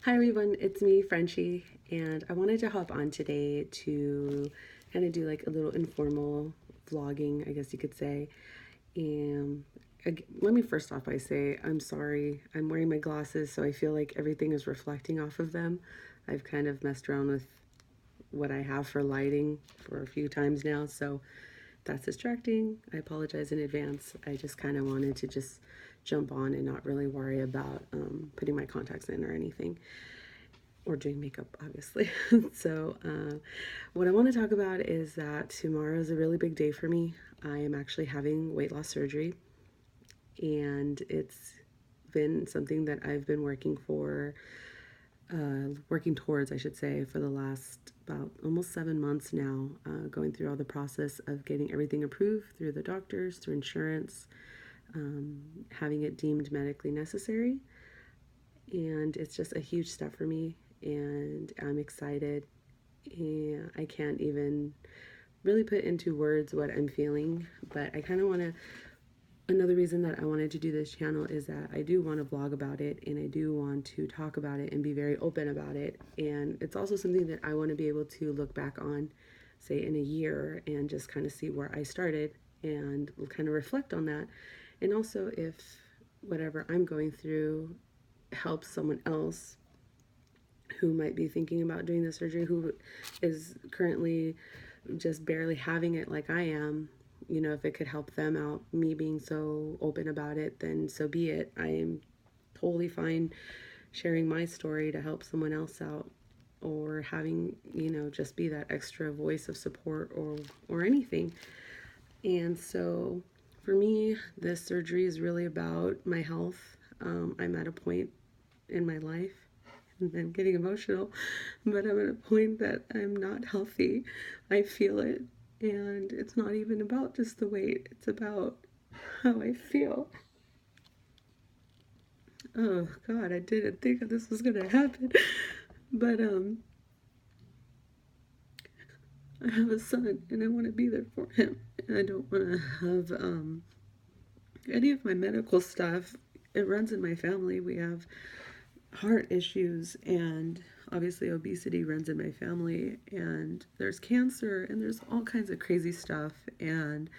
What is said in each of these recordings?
Hi everyone, it's me, Frenchie, and I wanted to hop on today to kind of do like a little informal vlogging, I guess you could say. And let me first off by say I'm sorry. I'm wearing my glasses, so I feel like everything is reflecting off of them. I've kind of messed around with what I have for lighting for a few times now, so that's distracting. I apologize in advance. I just kind of wanted to just jump on and not really worry about putting my contacts in or anything or doing makeup, obviously. What I want to talk about is that tomorrow is a really big day for me. I am actually having weight loss surgery, and it's been something that I've been working towards, I should say, for the last about almost 7 months now, going through all the process of getting everything approved through the doctors, through insurance, having it deemed medically necessary. And it's just a huge step for me, and I'm excited. And I can't even really put into words what I'm feeling, but I kind of want to. Another reason that I wanted to do this channel is that I do want to vlog about it, and I do want to talk about it and be very open about it. And it's also something that I want to be able to look back on, say, in a year and just kind of see where I started and kind of reflect on that. And also, if whatever I'm going through helps someone else who might be thinking about doing the surgery, who is currently just barely having it like I am, if it could help them out, me being so open about it, then so be it. I am totally fine sharing my story to help someone else out, or having, just be that extra voice of support, or anything. And so for me, this surgery is really about my health. I'm at a point in my life, and I'm getting emotional, but I'm at a point that I'm not healthy. I feel it, and it's not even about just the weight, it's about how I feel. Oh God, I didn't think this was gonna happen. But I have a son, and I want to be there for him, and I don't want to have any of my medical stuff. It runs in my family. We have heart issues, and obviously obesity runs in my family, and there's cancer, and there's all kinds of crazy stuff, and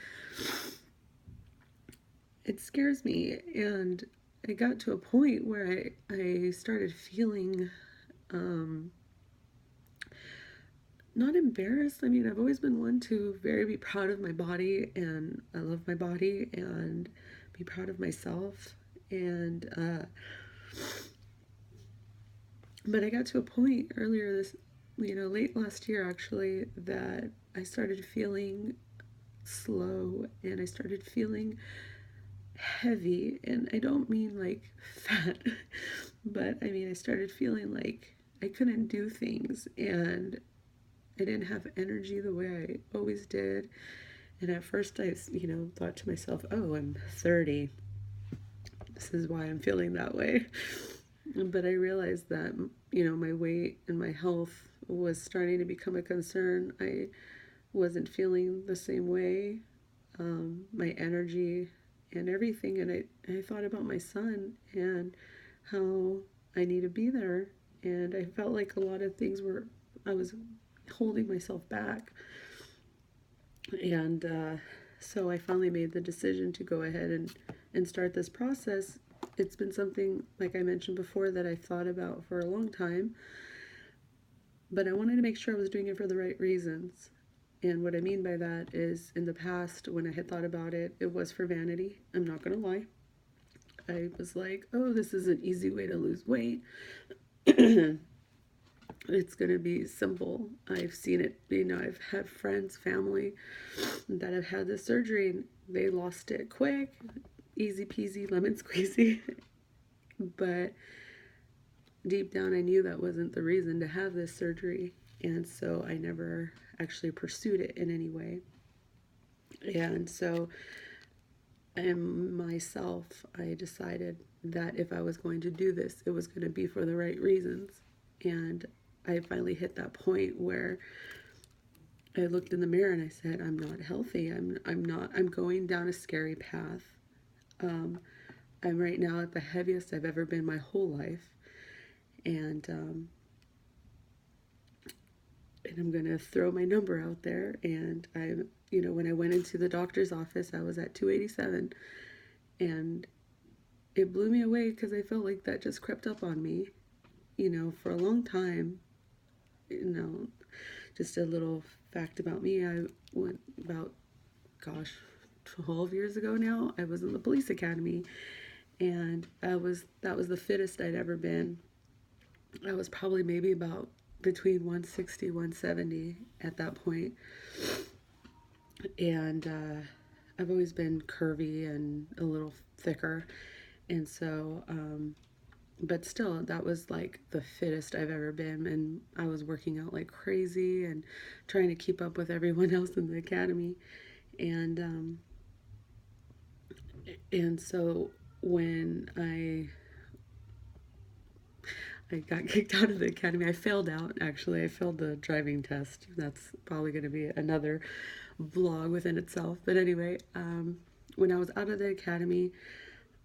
it scares me. And I got to a point where I started feeling not embarrassed. I mean, I've always been one to very be proud of my body, and I love my body, and be proud of myself. And but I got to a point earlier late last year actually, that I started feeling slow, and I started feeling heavy. And I don't mean like fat, but I mean, I started feeling like I couldn't do things, and I didn't have energy the way I always did. And at first I, thought to myself, oh, I'm 30. This is why I'm feeling that way. But I realized that, my weight and my health was starting to become a concern. I wasn't feeling the same way, my energy and everything. And I thought about my son and how I need to be there. And I felt like a lot of things I was holding myself back. And so I finally made the decision to go ahead and start this process. It's been something, like I mentioned before, that I thought about for a long time, but I wanted to make sure I was doing it for the right reasons. And what I mean by that is, in the past, when I had thought about it, it was for vanity. I'm not going to lie. I was like, oh, this is an easy way to lose weight. It's going to be simple. I've seen it, I've had friends, family that have had this surgery, and they lost it quick, easy peasy, lemon squeezy. But deep down, I knew that wasn't the reason to have this surgery. And so I never actually pursued it in any way. And so, myself, I decided that if I was going to do this, it was going to be for the right reasons. And I finally hit that point where I looked in the mirror and I said, I'm not healthy. I'm going down a scary path. I'm right now at the heaviest I've ever been my whole life. And I'm going to throw my number out there. And when I went into the doctor's office, I was at 287. And it blew me away because I felt like that just crept up on me, for a long time. Just a little fact about me. I went about, gosh, 12 years ago now. I was in the police academy, and that was the fittest I'd ever been. I was probably maybe about between 160, 170 at that point. And I've always been curvy and a little thicker. And so, but still, that was like the fittest I've ever been. And I was working out like crazy and trying to keep up with everyone else in the academy. And so when I got kicked out of the academy. I failed out, actually. I failed the driving test. That's probably going to be another vlog within itself. But anyway, when I was out of the academy,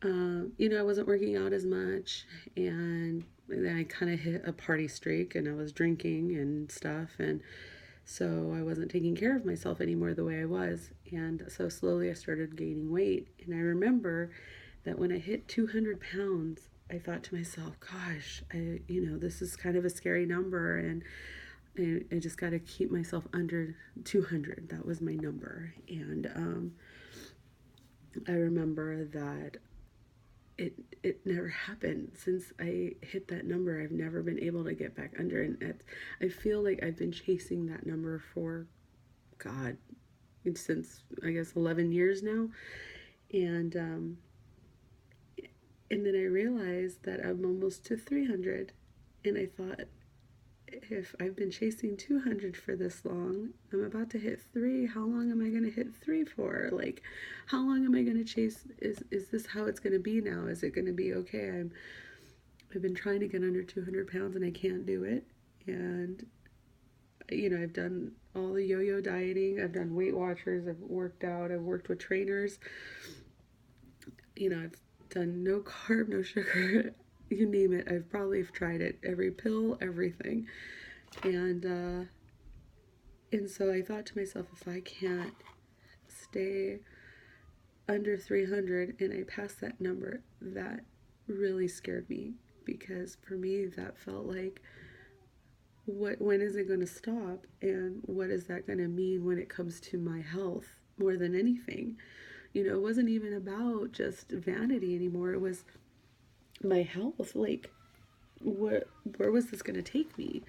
I wasn't working out as much. And then I kind of hit a party streak, and I was drinking and stuff. And so I wasn't taking care of myself anymore the way I was. And so slowly I started gaining weight. And I remember that when I hit 200 pounds, I thought to myself, gosh, this is kind of a scary number, and I just got to keep myself under 200. That was my number. And I remember that it never happened. Since I hit that number, I've never been able to get back under. And I feel like I've been chasing that number for, God, since, I guess, 11 years now. And then I realized that I'm almost to 300. And I thought, if I've been chasing 200 for this long, I'm about to hit 3. How long am I going to hit 3 for? Like, how long am I going to chase? Is this how it's going to be now? Is it going to be okay? I've been trying to get under 200 pounds and I can't do it. And, I've done all the yo-yo dieting. I've done Weight Watchers. I've worked out. I've worked with trainers. I've done no carb, no sugar, you name it. I've probably tried it. Every pill, everything. And so I thought to myself, if I can't stay under 300 and I pass that number, that really scared me, because for me that felt like, when is it going to stop, and what is that going to mean when it comes to my health more than anything? It wasn't even about just vanity anymore. It was my health. Like, where was this going to take me?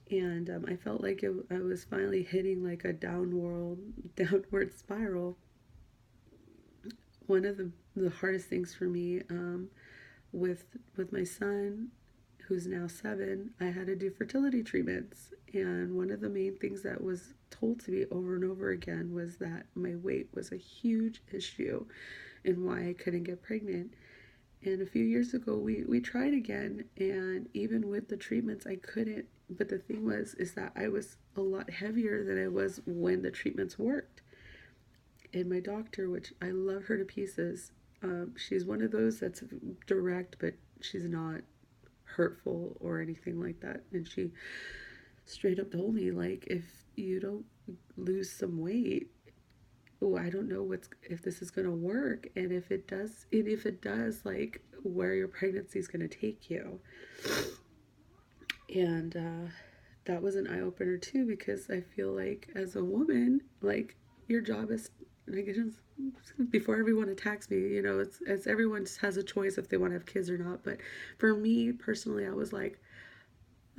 And I felt like I was finally hitting like a downward spiral. One of the hardest things for me, with my son, who's now 7, I had to do fertility treatments. And one of the main things that was told to me over and over again was that my weight was a huge issue and why I couldn't get pregnant. And a few years ago, we tried again, and even with the treatments, I couldn't. But the thing is that I was a lot heavier than I was when the treatments worked. And my doctor, which I love her to pieces, she's one of those that's direct, but she's not hurtful or anything like that. And she straight up told me, like, if you don't lose some weight, I don't know if this is going to work, and if it does, like, where your pregnancy is going to take you. And that was an eye opener too, because I feel like as a woman, like, your job is, like, before everyone attacks me, it's everyone has a choice if they want to have kids or not. But for me personally, I was like,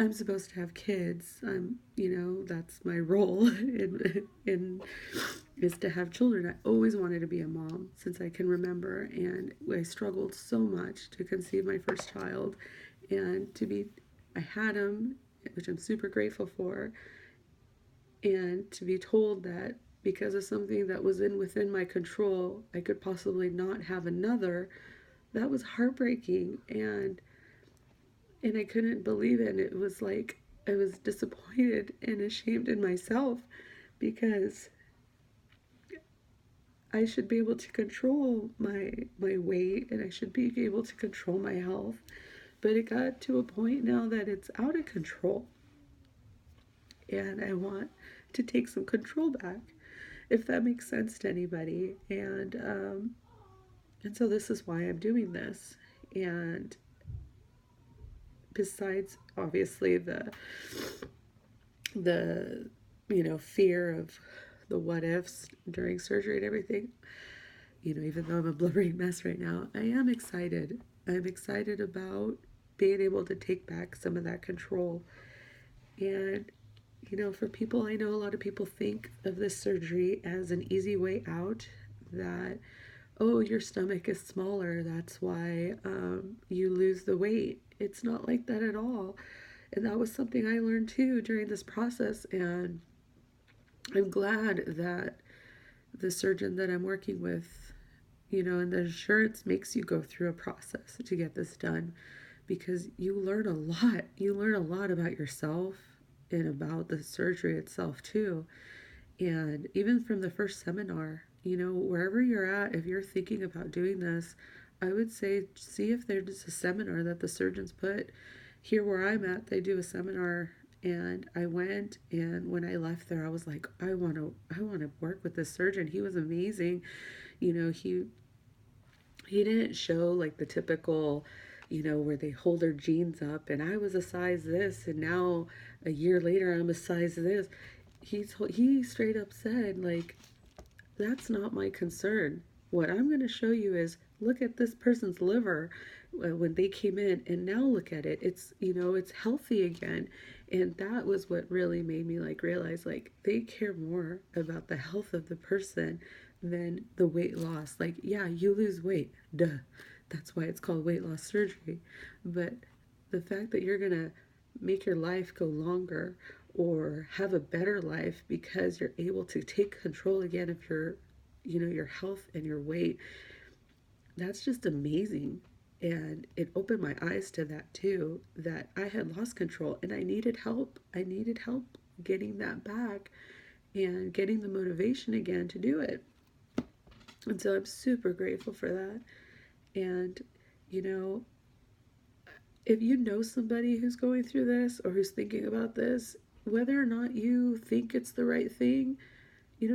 I'm supposed to have kids. That's my role in is to have children. I always wanted to be a mom since I can remember, and I struggled so much to conceive my first child, and I had him, which I'm super grateful for, and to be told that because of something that was within my control, I could possibly not have another. That was heartbreaking, and I couldn't believe it. And it was like I was disappointed and ashamed in myself, because I should be able to control my weight, and I should be able to control my health. But it got to a point now that it's out of control. And I want to take some control back, if that makes sense to anybody. And so this is why I'm doing this. And besides, obviously, the fear of the what ifs during surgery and everything, even though I'm a blubbering mess right now, I am excited. I'm excited about being able to take back some of that control. And, for people, I know a lot of people think of this surgery as an easy way out, that, oh, your stomach is smaller, that's why you lose the weight. It's not like that at all. And that was something I learned too during this process. And I'm glad that the surgeon that I'm working with, and the insurance makes you go through a process to get this done, because you learn a lot. You learn a lot about yourself and about the surgery itself too. And even from the first seminar, wherever you're at, if you're thinking about doing this, I would say see if there's a seminar that the surgeons put. Here where I'm at, they do a seminar, and I went, and when I left there, I was like, I want to work with this surgeon. He was amazing. He didn't show like the typical, where they hold their jeans up and I was a size this and now a year later I'm a size this. He straight up said, like, that's not my concern. What I'm going to show you is, look at this person's liver when they came in, and now look at it. It's healthy again. And that was what really made me like realize, like, they care more about the health of the person than the weight loss. Like, yeah, you lose weight, duh, that's why it's called weight loss surgery. But the fact that you're going to make your life go longer or have a better life because you're able to take control again of your health and your weight, that's just amazing. And it opened my eyes to that too, that I had lost control and I needed help. I needed help getting that back and getting the motivation again to do it. And so I'm super grateful for that. And, you know, if you know somebody who's going through this or who's thinking about this, whether or not you think it's the right thing,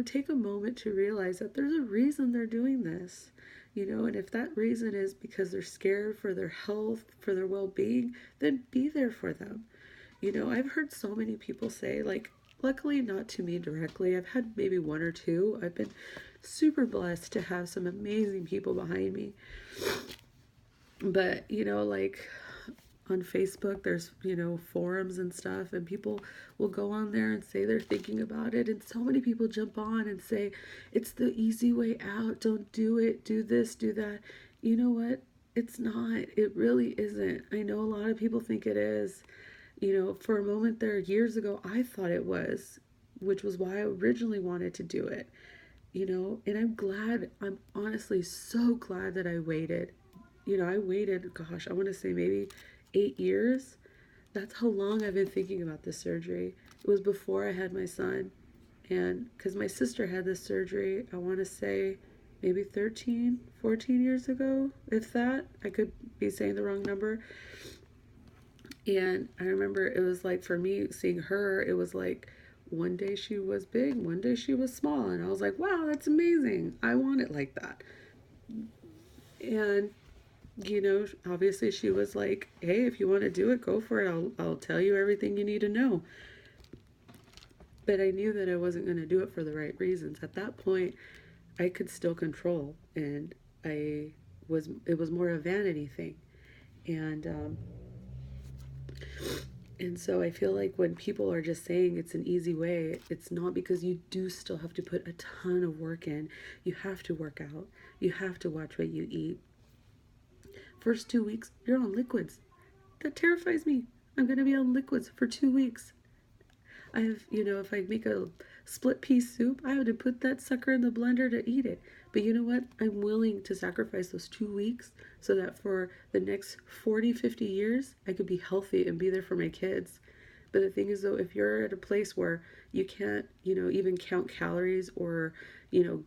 take a moment to realize that there's a reason they're doing this. And if that reason is because they're scared for their health, for their well-being, then be there for them. I've heard so many people say, like, luckily not to me directly, I've had maybe one or two. I've been super blessed to have some amazing people behind me. But, like, on Facebook, there's, forums and stuff, and people will go on there and say they're thinking about it. And so many people jump on and say, it's the easy way out. Don't do it. Do this, do that. You know what? It's not. It really isn't. I know a lot of people think it is. For a moment there, years ago, I thought it was, which was why I originally wanted to do it. And I'm honestly so glad that I waited. I waited, gosh, I want to say maybe 8 years. That's how long I've been thinking about this surgery. It was before I had my son. And because my sister had this surgery, I want to say maybe 13, 14 years ago, if that. I could be saying the wrong number. And I remember it was like, for me, seeing her, it was like one day she was big, one day she was small. And I was like, wow, that's amazing. I want it like that. And obviously she was like, hey, if you want to do it, go for it. I'll tell you everything you need to know. But I knew that I wasn't going to do it for the right reasons. At that point, I could still control, and it was more a vanity thing. And so I feel like when people are just saying it's an easy way, it's not, because you do still have to put a ton of work in. You have to work out. You have to watch what you eat. First 2 weeks, you're on liquids. That terrifies me. I'm going to be on liquids for 2 weeks. I have, if I make a split pea soup, I have to put that sucker in the blender to eat it. But you know what? I'm willing to sacrifice those 2 weeks so that for the next 40, 50 years, I could be healthy and be there for my kids. But the thing is, though, if you're at a place where you can't, even count calories or,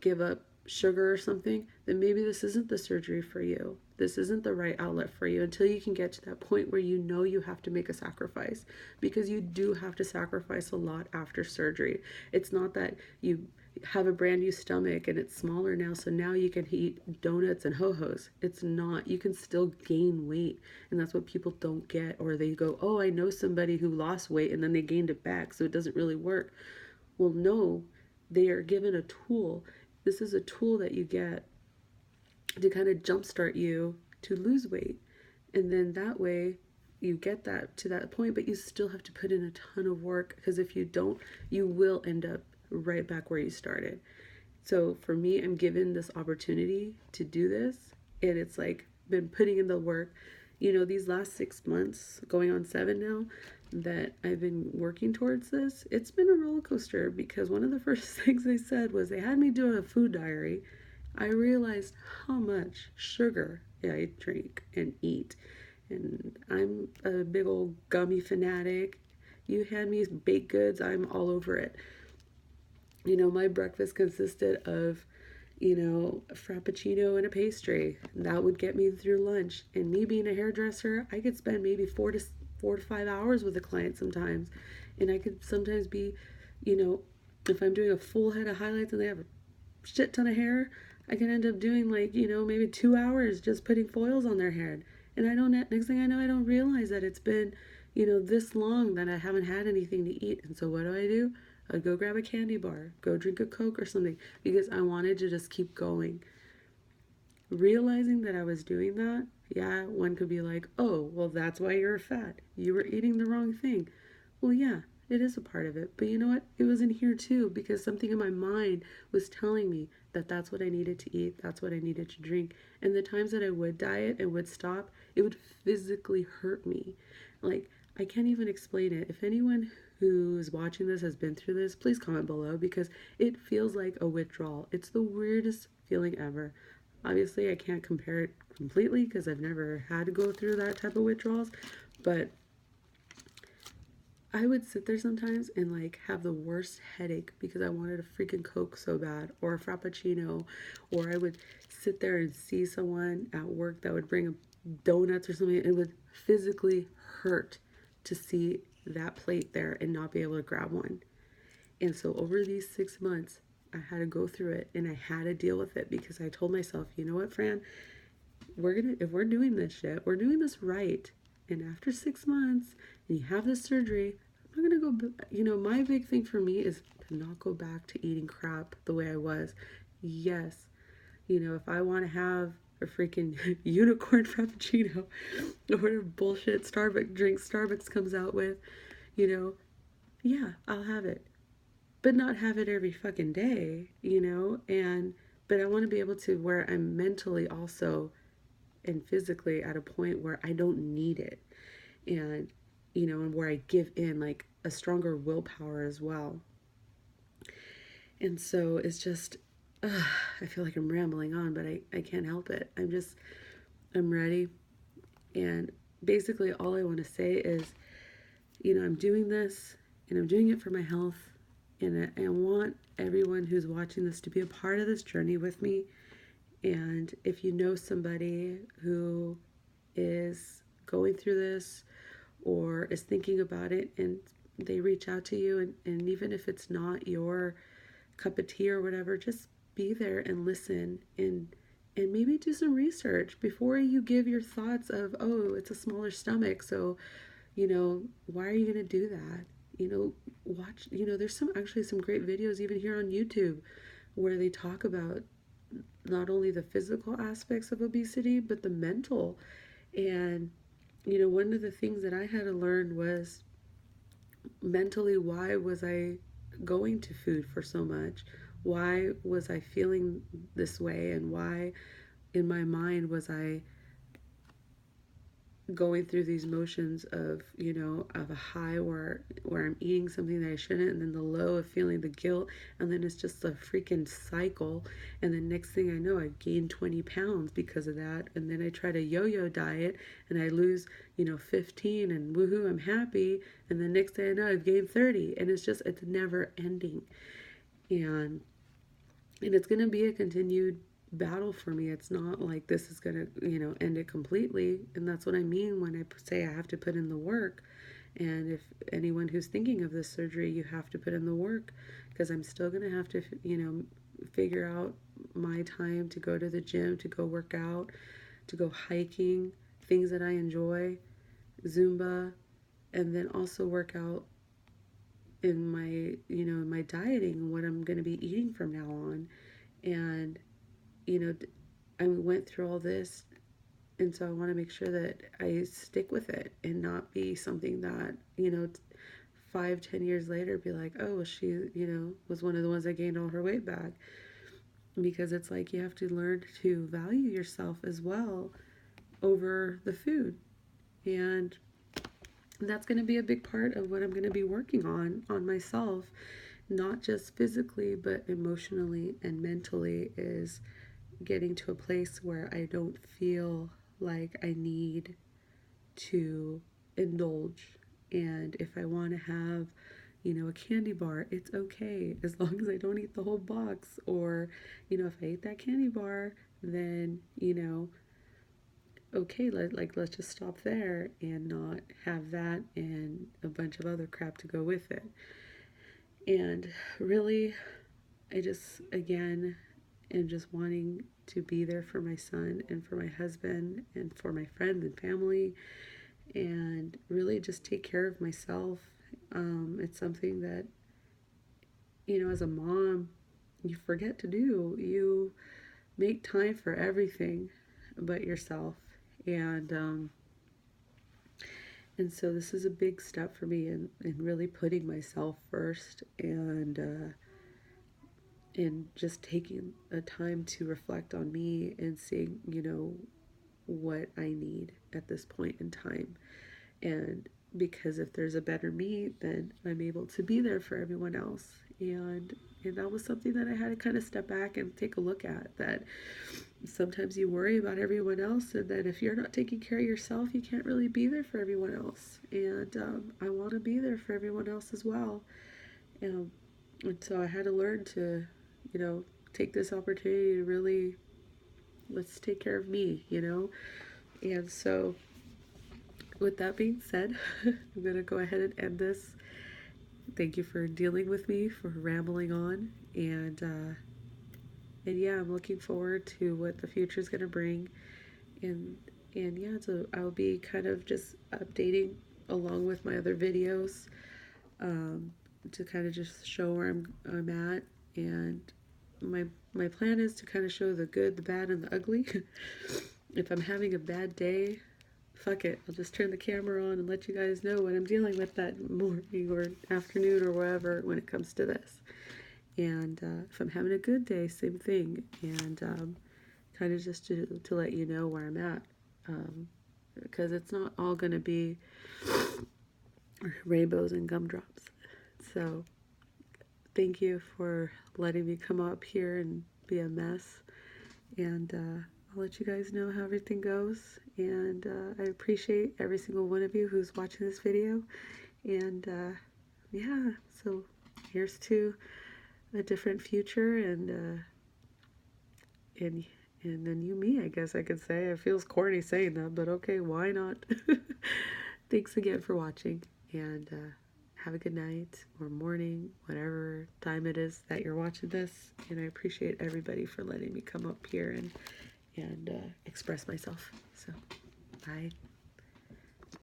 give up sugar or something, then maybe this isn't the surgery for you. This isn't the right outlet for you until you can get to that point where you know you have to make a sacrifice, because you do have to sacrifice a lot after surgery. It's not that you have a brand new stomach and it's smaller now, so now you can eat donuts and ho-hos. It's not. You can still gain weight, and that's what people don't get. Or they go, oh, I know somebody who lost weight and then they gained it back, so it doesn't really work. Well, no, they are given a tool. This is a tool that you get to kind of jumpstart you to lose weight. And then that way you get that to that point, but you still have to put in a ton of work, because if you don't, you will end up right back where you started. So for me, I'm given this opportunity to do this, and it's like been putting in the work. These last 6 months, going on 7 now, that I've been working towards this, it's been a roller coaster, because one of the first things they said was they had me do a food diary. I realized how much sugar I drink and eat. And I'm a big old gummy fanatic. You hand me baked goods, I'm all over it. My breakfast consisted of, a frappuccino and a pastry. That would get me through lunch. And me being a hairdresser, I could spend maybe 4 to 5 hours with a client sometimes. And I could sometimes be, if I'm doing a full head of highlights and they have a shit ton of hair, I can end up doing maybe 2 hours just putting foils on their head. And next thing I know, I don't realize that it's been, this long that I haven't had anything to eat. And so what do? I'd go grab a candy bar, go drink a Coke or something, because I wanted to just keep going. Realizing that I was doing that, yeah, one could be like, oh, well, that's why you're fat. You were eating the wrong thing. Well, yeah, it is a part of it. But you know what? It was in here too, because something in my mind was telling me that that's what I needed to eat. That's what I needed to drink. And the times that I would diet and would stop, it would physically hurt me. Like, I can't even explain it. If anyone who's watching this has been through this, please comment below, because it feels like a withdrawal. It's the weirdest feeling ever. Obviously, I can't compare it completely because I've never had to go through that type of withdrawals, but I would sit there sometimes and have the worst headache because I wanted a freaking Coke so bad, or a Frappuccino, or I would sit there and see someone at work that would bring donuts or something. It would physically hurt to see that plate there and not be able to grab one. And so over these 6 months, I had to go through it, and I had to deal with it, because I told myself, you know what, Fran, if we're doing this shit, we're doing this right. And after 6 months, and you have this surgery, I'm not gonna go. My big thing for me is to not go back to eating crap the way I was. Yes, if I want to have a freaking unicorn frappuccino or whatever bullshit Starbucks comes out with, yeah, I'll have it. But not have it every fucking day, but I want to be able to where I'm mentally also and physically at a point where I don't need it. And, and where I give in a stronger willpower as well. And so it's just, I feel like I'm rambling on, but I can't help it. I'm ready. And basically all I want to say is, I'm doing this, and I'm doing it for my health. And I want everyone who's watching this to be a part of this journey with me. And if you know somebody who is going through this or is thinking about it, and they reach out to you, and even if it's not your cup of tea or whatever, just be there and listen, and maybe do some research before you give your thoughts of, oh, it's a smaller stomach, so why are you going to do that? Watch, there's some great videos even here on YouTube where they talk about not only the physical aspects of obesity, but the mental. And, one of the things that I had to learn was mentally, why was I going to food for so much? Why was I feeling this way? And why in my mind was I going through these motions of, of a high where I'm eating something that I shouldn't, and then the low of feeling the guilt, and then it's just a freaking cycle. And then next thing I know, I've gained 20 pounds because of that. And then I try to yo-yo diet and I lose, 15, and woohoo, I'm happy. And then next thing I know, I've gained 30, and it's never ending. And it's going to be a continued battle for me. It's not like this is going to, end it completely. And that's what I mean when I say I have to put in the work. And if anyone who's thinking of this surgery, you have to put in the work, because I'm still going to have to, figure out my time to go to the gym, to go work out, to go hiking, things that I enjoy, Zumba, and then also work out in my, in my dieting, what I'm going to be eating from now on. And, you know, I went through all this, and so I want to make sure that I stick with it and not be something that, 5, 10 years later be like, oh, well, she, was one of the ones that gained all her weight back. Because it's like you have to learn to value yourself as well over the food. And that's going to be a big part of what I'm going to be working on myself, not just physically, but emotionally and mentally, is getting to a place where I don't feel like I need to indulge. And if I want to have, a candy bar, it's okay as long as I don't eat the whole box. Or, if I eat that candy bar, then, okay, let's just stop there and not have that and a bunch of other crap to go with it. And really, I just, again, am just wanting to be there for my son and for my husband and for my friends and family, and really just take care of myself. It's something that, as a mom, you forget to do. You make time for everything but yourself. And so this is a big step for me in really putting myself first, and just taking a time to reflect on me and seeing, what I need at this point in time. And because if there's a better me, then I'm able to be there for everyone else. And that was something that I had to kind of step back and take a look at, that sometimes you worry about everyone else, and that if you're not taking care of yourself, you can't really be there for everyone else. And I want to be there for everyone else as well. And so I had to learn to, take this opportunity to really, let's take care of me. And so with that being said, I'm going to go ahead and end this. Thank you for dealing with me, for rambling on. And yeah, I'm looking forward to what the future is going to bring. And and yeah, so I'll be kind of just updating along with my other videos, to kind of just show where I'm at. And my plan is to kind of show the good, the bad, and the ugly. If I'm having a bad day, fuck it, I'll just turn the camera on and let you guys know what I'm dealing with that morning or afternoon or wherever when it comes to this. And if I'm having a good day, same thing. And kind of just to let you know where I'm at. Because it's not all going to be rainbows and gumdrops. So thank you for letting me come up here and be a mess. And I'll let you guys know how everything goes. And I appreciate every single one of you who's watching this video. And yeah, so here's to a different future, and the new me, I guess I could say. It feels corny saying that, but okay, why not? Thanks again for watching, and have a good night or morning, whatever time it is that you're watching this. And I appreciate everybody for letting me come up here and express myself. So, bye.